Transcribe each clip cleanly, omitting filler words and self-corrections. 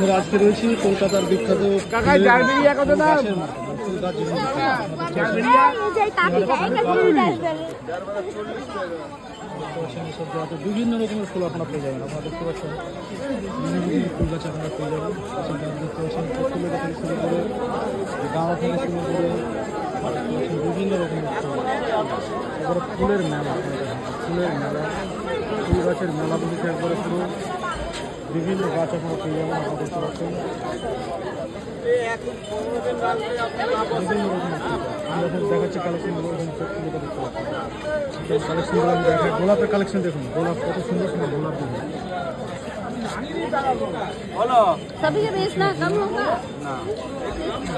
আমরা আজকে রয়েছি কলকাতার বিখ্যাত বিভিন্ন রকমের ফুল আপনারা পেয়ে যাবেন। আপনারা দেখতে পাচ্ছেন ফুল গাছ আপনারা পেয়ে যাবেন। দেখতে পাচ্ছেন ফুলের থেকে শুরু করে গাঁদা থেকে শুরু করে বিভিন্ন রকমের ফুল। এবারে ফুলের মেলা, ফুলের মেলা, ফুল গাছের মেলা বসেছে একবারে পুরো বিভিন্ন গাছ আপনারা পেয়ে যাবেন। আপনারা দেখতে পাচ্ছেন বিভিন্ন রকমের দেখাচ্ছে কালেকশনগুলো। ফুলটা দেখতে পাচ্ছেন কালেকশনগুলো আমি দেখাই। গোলাপের কালেকশন দেখুন, গোলাপ কত সুন্দর সুন্দর গোলাপ দেখুন।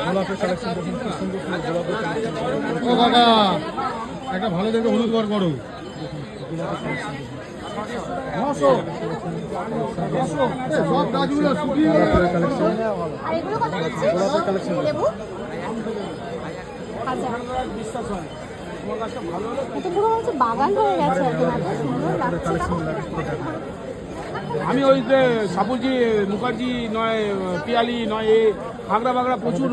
গোলাপের কালেকশন দেখুন, খুব সুন্দর সুন্দর গোলাপের কালেকশন। ও কাকা একটা ভালো দেখে হলুদ বার করো। দেখুন গোলাপের কালেকশন দেখুন। আমি ওই যে সাপুজি মুখার্জি নয় পিয়ালি নয় এই ভাগড়া ভাগড়া প্রচুর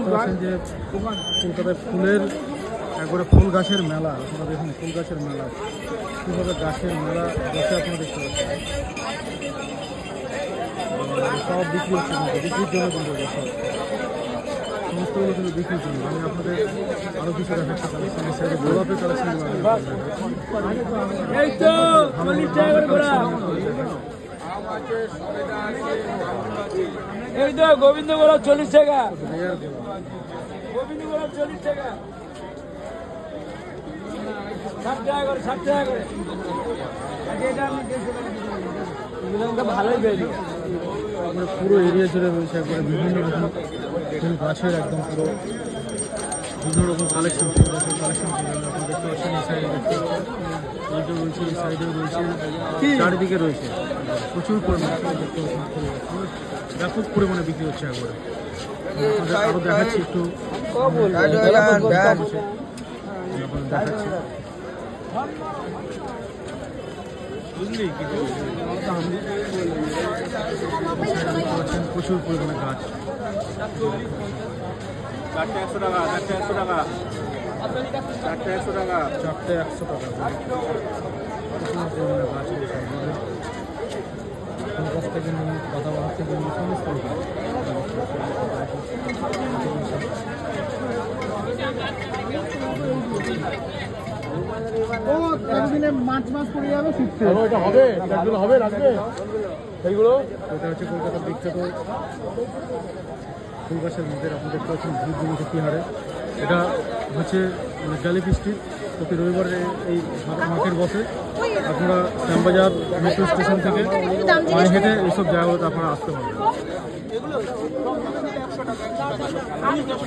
কলকাতায় ফুলের একবারে ফুল গাছের মেলা। আপনারা দেখুন ফুল গাছের মেলা কীভাবে গাছের মেলা বসে আপনারা দেখতে পাচ্ছেন। সব বিক্রি হচ্ছে কিন্তু বিক্রির জন্য কিন্তু সব সমস্তগুলো কিন্তু বিক্রির জন্য। আমি আপনাদের আরও কিছু দেখাচ্ছি কালেকশন। সাইডে গোলাপের কালেকশনগুলো এই তো গোবিন্দ গোলাপ 40 টাকা, গোবিন্দ গোলাপ 40 টাকা, 60 টাকা করে, 60 টাকা করে। ভালোই বেরিয়ে পুরো এরিয়া জুড়ে রয়েছে একবারে বিভিন্ন রকম ফুল গাছের একদম পুরো বিভিন্ন রকম কালেকশন। ফুল গাছের কালেকশন আপনারা দেখতে পাচ্ছেন। এই সাইডে দেখতে পাচ্ছেন, এইটা রয়েছে, এই সাইডেও রয়েছে, চারিদিকে রয়েছে প্রচুর পরিমাণে দেখতে পাচ্ছেন। ফুল গাছ ব্যাপক পরিমাণে বিক্রি হচ্ছে একবারে। আরও দেখাচ্ছি একটু দেখাচ্ছি বুঝলি কিছু প্রচুর পরিমাণে গাছ। 4টা 100 টাকা, 4টা 100 টাকা, 4টা 100 টাকা, 4টা 100 টাকা। প্রচুর পরিমাণে গাছ রয়েছে ফুল গাছ থেকে নিয়ে পাতা বাগান থেকে নিয়ে সমস্ত রকম। মার্চ মাস পড়ে যাবে শীতে এটা হবে, এগুলো হবে লাগবে সেইগুলো। এটা হচ্ছে কলকাতার বিখ্যাত ফুল গাছের মধ্যে আপনি দেখতে পাচ্ছেন ভূতজমিতে হারে। এটা হচ্ছে গ্যালিফি স্ট্রিট। প্রতি রবিবারে এই মার্কেট বসে। আপনারা শ্যামবাজার মেট্রো স্টেশন থেকে পায়ে হেঁটে এইসব জায়গাগুলোতে আপনারা আসতে পারবেন।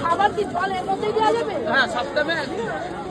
খাবার কি জল এর মধ্যেই দেওয়া যাবে? হ্যাঁ, সপ্তাহে